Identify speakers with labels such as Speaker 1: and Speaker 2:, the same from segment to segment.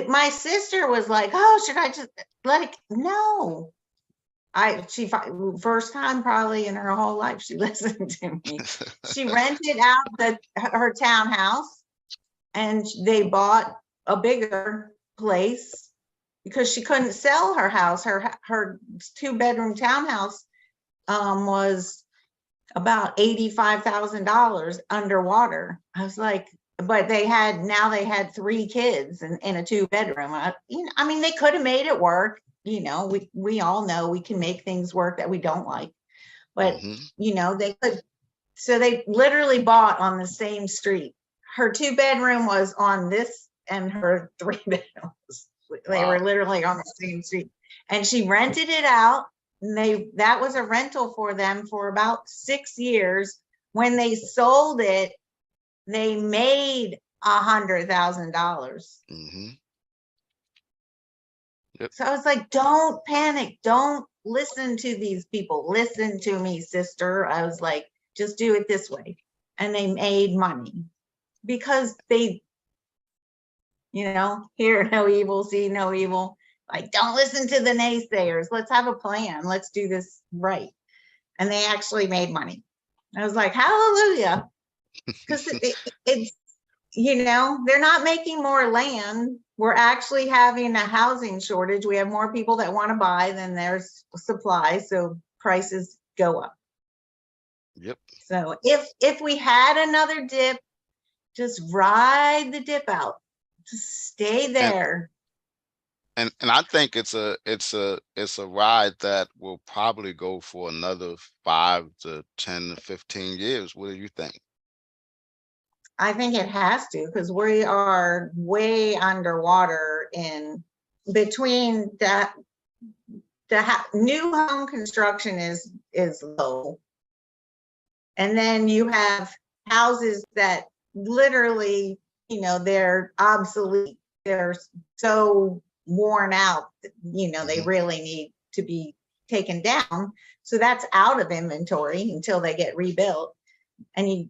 Speaker 1: My sister was like, oh, should I just let it? No. First time probably in her whole life she listened to me. She rented out her townhouse, and they bought a bigger place because she couldn't sell her house. Her 2-bedroom townhouse was about $85,000 underwater. I was like, but they had 3 kids in a 2-bedroom. I mean, they could have made it work. We all know we can make things work that we don't like, but they could. So they literally bought on the same street. Her 2-bedroom was on this, and her 3-bedroom they were literally on the same street, and she rented it out. And that was a rental for them for about 6 years. When they sold it, they made $100,000.
Speaker 2: Yep.
Speaker 1: So I was like, don't panic. Don't listen to these people. Listen to me, sister. I was like, just do it this way. And they made money because they, hear no evil, see no evil. Like, don't listen to the naysayers. Let's have a plan. Let's do this right. And they actually made money. I was like, hallelujah. Because it's, they're not making more land. We're actually having a housing shortage. We have more people that want to buy than there's supply. So prices go up.
Speaker 2: Yep.
Speaker 1: So if we had another dip, just ride the dip out. Just stay there.
Speaker 2: And I think it's a ride that will probably go for another 5 to 10 to 15 years. What do you think?
Speaker 1: I think it has to, because we are way underwater in between that. The new home construction is low. And then you have houses that literally, they're obsolete. They're so worn out, they really need to be taken down. So that's out of inventory until they get rebuilt. And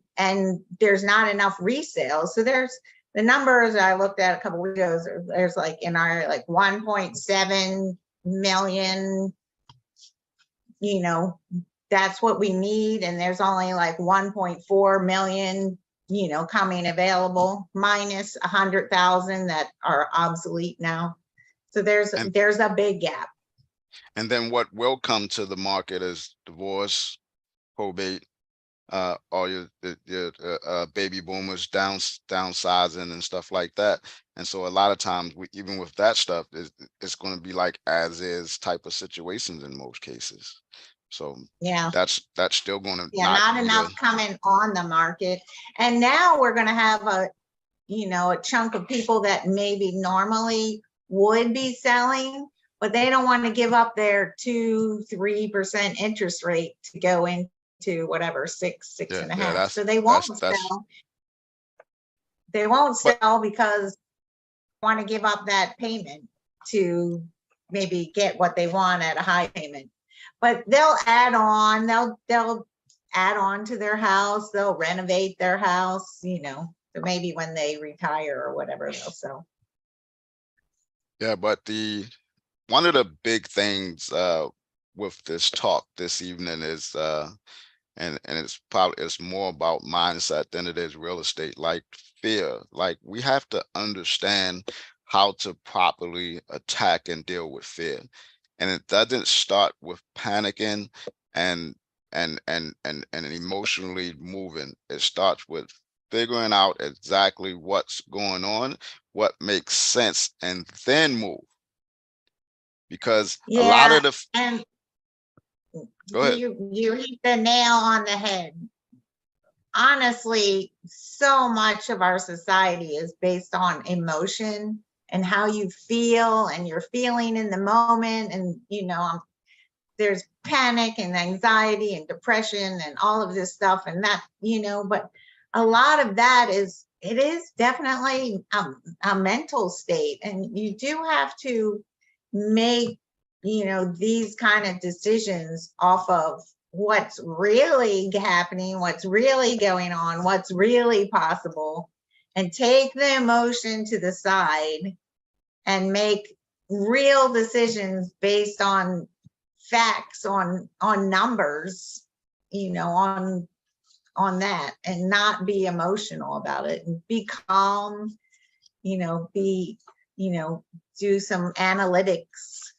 Speaker 1: there's not enough resale. So there's the numbers I looked at a couple of weeks ago. There's like in our 1.7 million, that's what we need. And there's only like 1.4 million, coming available, minus 100,000 that are obsolete now. So there's a big gap.
Speaker 2: And then what will come to the market is divorce, probate, all your baby boomers downsizing and stuff like that. And so a lot of times, even with that stuff, it's going to be like as is type of situations in most cases. So
Speaker 1: yeah,
Speaker 2: that's still going to
Speaker 1: not enough coming on the market. And now we're going to have a chunk of people that maybe normally would be selling, but they don't want to give up their 2-3% interest rate to go into whatever 6.5. So they won't sell. They won't sell because they want to give up that payment to maybe get what they want at a high payment. But they'll add on. They'll add on to their house. They'll renovate their house. So maybe when they retire or whatever, they'll sell.
Speaker 2: Yeah, but one of the big things with this talk this evening is and it's more about mindset than it is real estate, like fear. Like, we have to understand how to properly attack and deal with fear. And it doesn't start with panicking and emotionally moving. It starts with figuring out exactly what's going on, what makes sense, and then move. Because a lot of
Speaker 1: and you hit the nail on the head. Honestly, so much of our society is based on emotion and how you feel, and you're feeling in the moment. And there's panic and anxiety and depression and all of this stuff, and that but a lot of that is definitely a mental state, and you do have to make these kind of decisions off of what's really happening, what's really going on, what's really possible, and take the emotion to the side and make real decisions based on facts, on numbers, you know, on that, and not be emotional about it, and be calm, you know, do some analytics,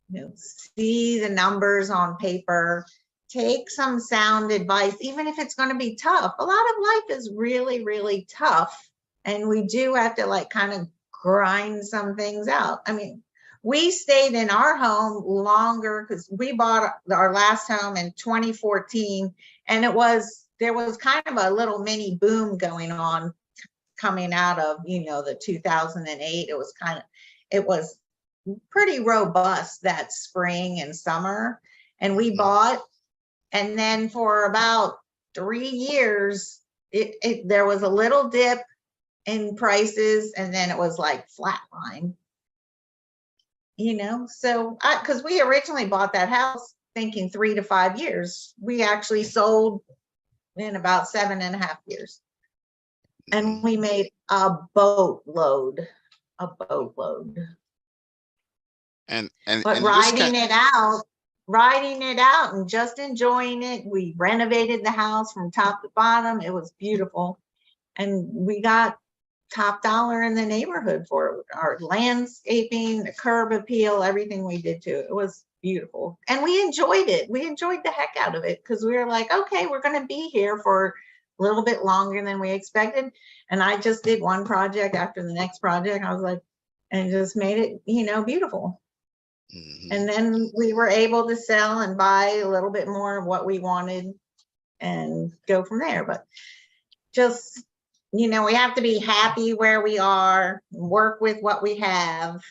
Speaker 1: you know, see the numbers on paper, take some sound advice, even if it's going to be tough. A lot of life is really, really tough. And we do have to like kind of grind some things out. I mean, we stayed in our home longer because we bought our last home in 2014. And there was kind of a little mini boom going on coming out of, you know, the 2008. It was pretty robust that spring and summer. And we bought, and then for about 3 years, there was a little dip in prices, and then it was like flatline, you know. So because we originally bought that house thinking 3 to 5 years, we actually sold in about 7.5 years, and we made a boatload.
Speaker 2: And
Speaker 1: But riding it out and just enjoying it. We renovated the house from top to bottom. It was beautiful. And we got top dollar in the neighborhood for it. Our landscaping, the curb appeal, everything we did to it. It was beautiful. And we enjoyed it. We enjoyed the heck out of it because we were like, okay, we're going to be here for a little bit longer than we expected. And I just did one project after the next project. I was like, and just made it, you know, beautiful. And then we were able to sell and buy a little bit more of what we wanted and go from there. But just, you know, we have to be happy where we are, work with what we have,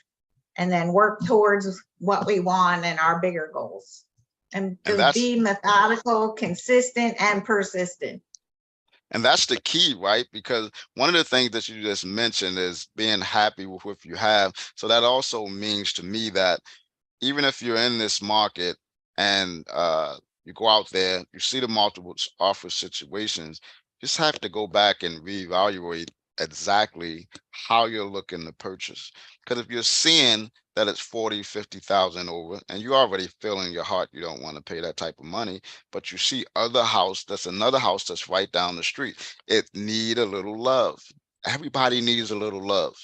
Speaker 1: and then work towards what we want and our bigger goals. And just be methodical, consistent, and persistent.
Speaker 2: And that's the key, right? Because one of the things that you just mentioned is being happy with what you have. So that also means to me that even if you're in this market and you go out there, you see the multiple offer situations, you just have to go back and reevaluate exactly how you're looking to purchase. Because if you're seeing that it's 40, 50,000 over, and you already feel in your heart you don't want to pay that type of money, but you see another house that's right down the street, it need a little love. Everybody needs a little love.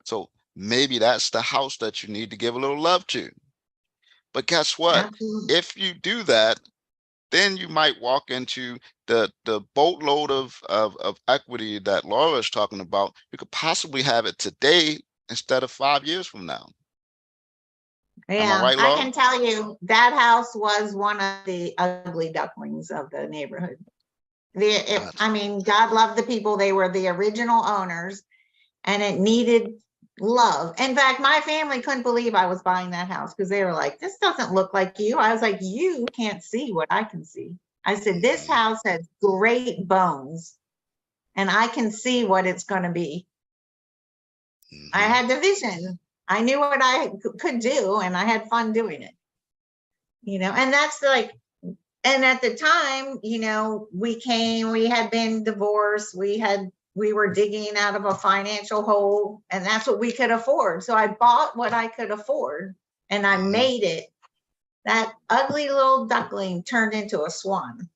Speaker 2: So maybe that's the house that you need to give a little love to. But guess what?
Speaker 1: Absolutely.
Speaker 2: If you do that, then you might walk into the boatload of equity that Laura is talking about. You could possibly have it today instead of 5 years from now. Am I
Speaker 1: Yeah,
Speaker 2: right,
Speaker 1: I
Speaker 2: Laura?
Speaker 1: can tell you that house was one of the ugly ducklings of the neighborhood. I mean, God love the people. They were the original owners, and it needed love. In fact, my family couldn't believe I was buying that house because they were like, this doesn't look like you. I was like, you can't see what I can see. I said, this house has great bones, and I can see what it's going to be. I had the vision. I knew what I could do, and I had fun doing it. You know, and that's like, and at the time, you know, we had been divorced. We were digging out of a financial hole, and that's what we could afford. So I bought what I could afford, and I made it. That ugly little duckling turned into a swan.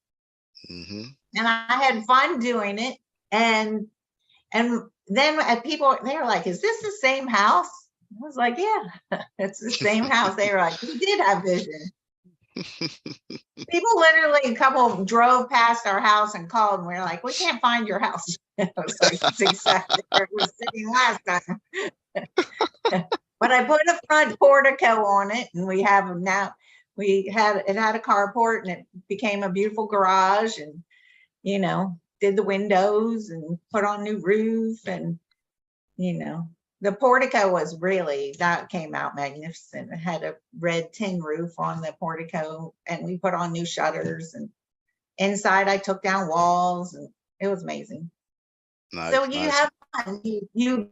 Speaker 1: And I had fun doing it. And then people, they were like, is this the same house? I was like, yeah, it's the same house. They were like, you did have vision. People literally, a couple drove past our house and called, and we were like, we can't find your house. I was like, it's exactly where it was sitting last time. But I put a front portico on it, and it had a carport, and it became a beautiful garage, and, you know, did the windows and put on new roof, and, you know, the portico that came out magnificent. It had a red tin roof on the portico, and we put on new shutters, and inside I took down walls, and it was amazing.
Speaker 2: Nice,
Speaker 1: so you have fun. You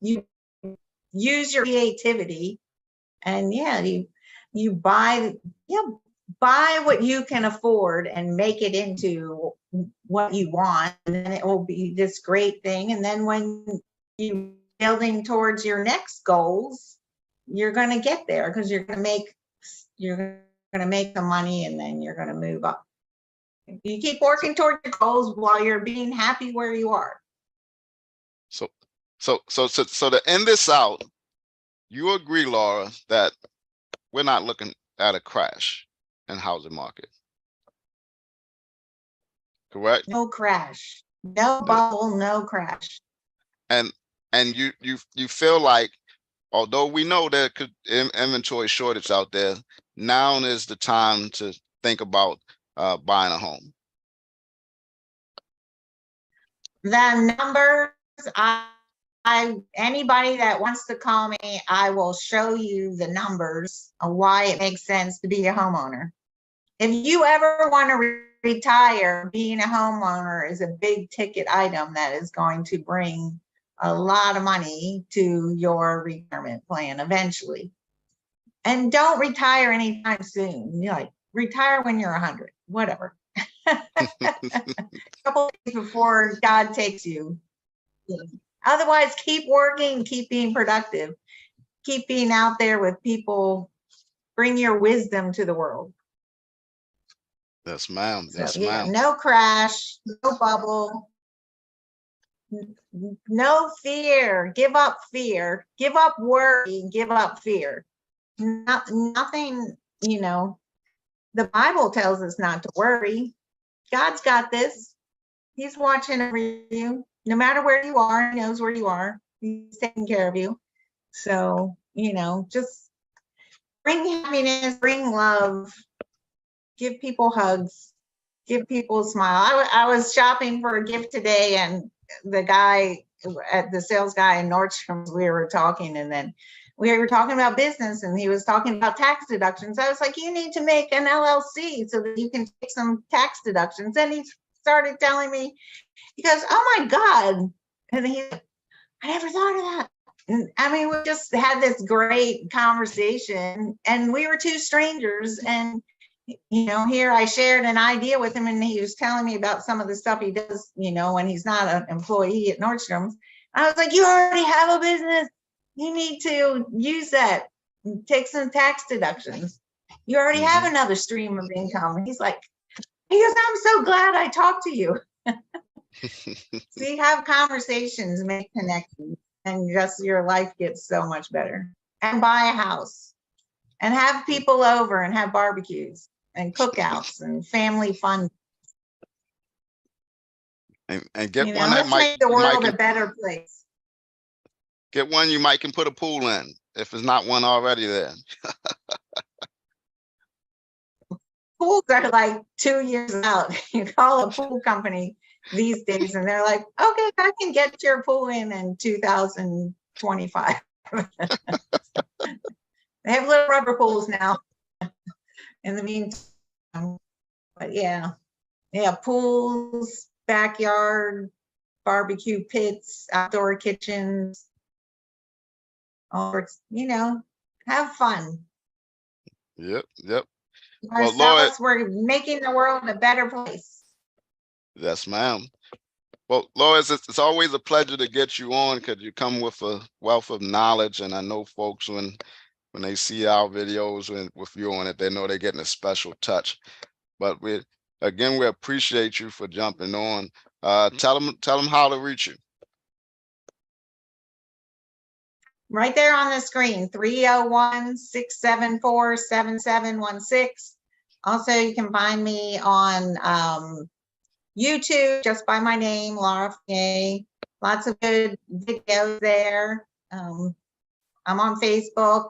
Speaker 1: use your creativity, and you buy what you can afford and make it into what you want, and then it will be this great thing. And then when you building towards your next goals, you're going to get there because you're going to make the money, and then you're going to move up. You keep working toward your goals while you're being happy where you are.
Speaker 2: So to end this out, you agree, Laura, that we're not looking at a crash in housing market, correct?
Speaker 1: No crash, no bubble, no crash.
Speaker 2: And you feel like, although we know there could inventory shortage out there, now is the time to think about buying a home.
Speaker 1: The numbers, anybody that wants to call me, I will show you the numbers of why it makes sense to be a homeowner. If you ever want to retire, being a homeowner is a big ticket item that is going to bring a lot of money to your retirement plan eventually. And don't retire anytime soon. You know, like, retire when you're 100, whatever. A couple days before God takes you. Otherwise, keep working, keep being productive, keep being out there with people. Bring your wisdom to the world.
Speaker 2: Yes, ma'am. Yes,
Speaker 1: So, yeah,
Speaker 2: ma'am.
Speaker 1: no crash, no bubble, no fear. Give up fear. Give up worry. Give up fear. Nothing, you know, the Bible tells us not to worry. God's got this. He's watching over you. No matter where you are, he knows where you are. He's taking care of you. So, you know, just bring happiness, bring love, give people hugs, give people a smile. I was shopping for a gift today, and the guy, the sales guy in Nordstrom's, we were talking, and then we were talking about business, and he was talking about tax deductions. I was like, you need to make an LLC so that you can take some tax deductions. And he started telling me, he goes, oh my God. And he, I never thought of that. And I mean, we just had this great conversation, and we were two strangers. And, you know, here I shared an idea with him, and he was telling me about some of the stuff he does, you know, when he's not an employee at Nordstrom's. I was like, you already have a business. You need to use that, take some tax deductions. You already have another stream of income. He's like, he goes, I'm so glad I talked to you. See, have conversations, make connections, and just your life gets so much better. And buy a house and have people over and have barbecues and cookouts and family fun.
Speaker 2: And get
Speaker 1: You know,
Speaker 2: one that
Speaker 1: let's
Speaker 2: might
Speaker 1: make the world a better place.
Speaker 2: Get one you might can put a pool in if it's not one already there.
Speaker 1: Pools are like 2 years out. You call a pool company these days, and they're like, okay, I can get your pool in 2025. They have little rubber pools now in the meantime. But yeah, pools, backyard, barbecue pits, outdoor kitchens, or, you know, have fun.
Speaker 2: Yep.
Speaker 1: Well,
Speaker 2: Lord,
Speaker 1: we're making the world a better place.
Speaker 2: Yes, ma'am. Well, Lois, it's always a pleasure to get you on, because you come with a wealth of knowledge, and I know folks, when they see our videos with you on it, they know they're getting a special touch. But we appreciate you for jumping on. Tell them how to reach you.
Speaker 1: Right there on the screen, 301-674-7716. Also, you can find me on YouTube, just by my name, Laura Fier. Lots of good videos there. I'm on Facebook,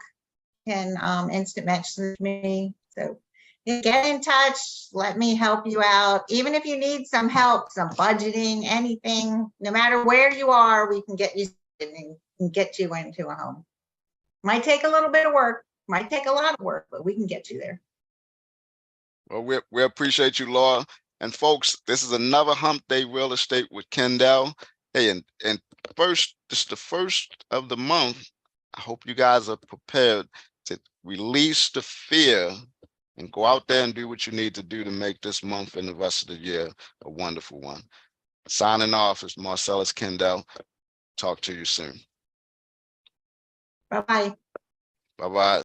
Speaker 1: and instant message me. So get in touch, let me help you out. Even if you need some help, some budgeting, anything, no matter where you are, we can get you and get you into a home. Might take a little bit of work, might take a lot of work, but we can get you there.
Speaker 2: Well, we appreciate you, Laura. And folks, this is another Hump Day Real Estate with KENDELL. Hey, and first, this is the first of the month. I hope you guys are prepared to release the fear and go out there and do what you need to do to make this month and the rest of the year a wonderful one. Signing off is Marcellus KENDELL. Talk to you soon.
Speaker 1: Bye-bye.
Speaker 2: Bye-bye.